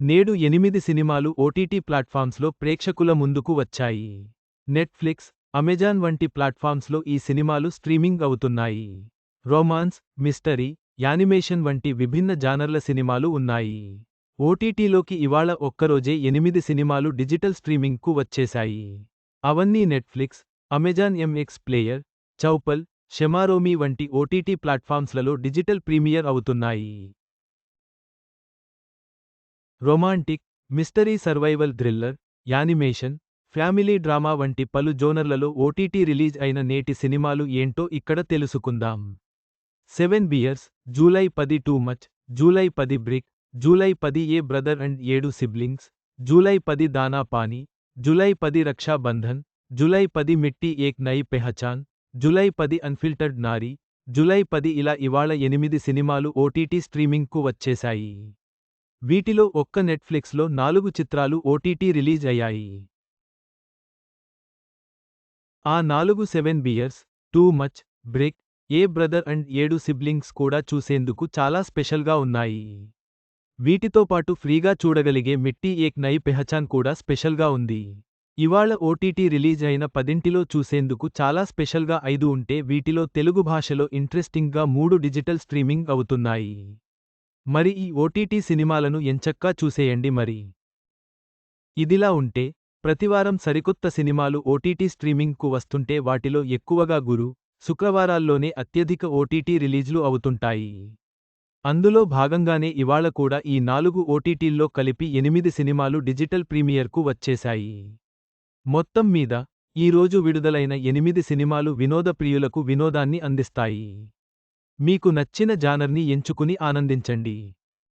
నేడు 8 సినిమాలు ఓటీటీ ప్లాట్ఫామ్స్లో ప్రేక్షకుల ముందుకు వచ్చాయి. నెట్ఫ్లిక్స్, అమెజాన్ వంటి ప్లాట్ఫామ్స్లో ఈ సినిమాలు స్ట్రీమింగ్ అవుతున్నాయి. రొమాన్స్, మిస్టరీ, యానిమేషన్ వంటి విభిన్న జానర్ల సినిమాలు ఉన్నాయి. ఓటీటీలోకి ఇవాళ ఒక్కరోజే 8 సినిమాలు డిజిటల్ స్ట్రీమింగ్కు వచ్చేశాయి. అవన్నీ నెట్ఫ్లిక్స్, అమెజాన్ ఎంఎక్స్ ప్లేయర్, చౌపల్, షెమారోమి వంటి ఓటీటీ ప్లాట్ఫామ్స్లలో డిజిటల్ ప్రీమియర్ అవుతున్నాయి. Romantic, mystery, survival thriller, animation, family drama వంటి పలు జోనర్లలో ఓటీటీ రిలీజ్ అయిన నేటి సినిమాలు ఏంటో ఇక్కడ తెలుసుకుందాం. 7 beers, July 10 too much, July 10 brick, July 10 A brother and 7 siblings, July 10 దానా పానీ, జూలై 10 రక్షా బంధన్, జూలై 10 మిట్టి ఏక్ నయి పెహచాన్, జూలై 10 అన్ఫిల్టర్డ్ నారీ, జూలై 10 ఇలా ఇవాళ 8 సినిమాలు ఓటీటీ స్ట్రీమింగ్కు వచ్చేశాయి. వీటిలో ఒక్క నెట్ఫ్లిక్స్లో 4 చిత్రాలు ఓటీటీ రిలీజ్ అయ్యాయి. ఆ 4 7 beers, too much, brick, A brother and 7 siblings కూడా చూసేందుకు చాలా స్పెషల్గా ఉన్నాయి. వీటితో పాటు ఫ్రీగా చూడగలిగే మిట్టి ఏక్ నయి పెహచాన్ కూడా స్పెషల్గా ఉంది. ఇవాళ ఓటీటీ రిలీజ్ అయిన 10లో చూసేందుకు చాలా స్పెషల్గా 5 ఉంటే వీటిలో తెలుగు భాషలో ఇంట్రెస్టింగ్గా 3 డిజిటల్ స్ట్రీమింగ్ అవుతున్నాయి. మరి ఈ ఓటీటీ సినిమాలను ఎంచక్కా చూసేయండి మరి. ఇదిలా ఉంటే, ప్రతివారం సరికొత్త సినిమాలు ఓటీటీ స్ట్రీమింగ్కు వస్తుంటే వాటిలో ఎక్కువగా గురు, శుక్రవారాల్లోనే అత్యధిక ఓటీటీ రిలీజ్లు అవుతుంటాయి. అందులో భాగంగానే ఇవాళ కూడా ఈ 4 ఓటీటీల్లో కలిపి 8 సినిమాలు డిజిటల్ ప్రీమియర్కు వచ్చేశాయి. మొత్తం మీద, ఈ రోజు విడుదలైన 8 సినిమాలు వినోద ప్రియులకు వినోదాన్ని అందిస్తాయి. మీకు నచ్చిన జానర్ని ఎంచుకుని ఆనందించండి.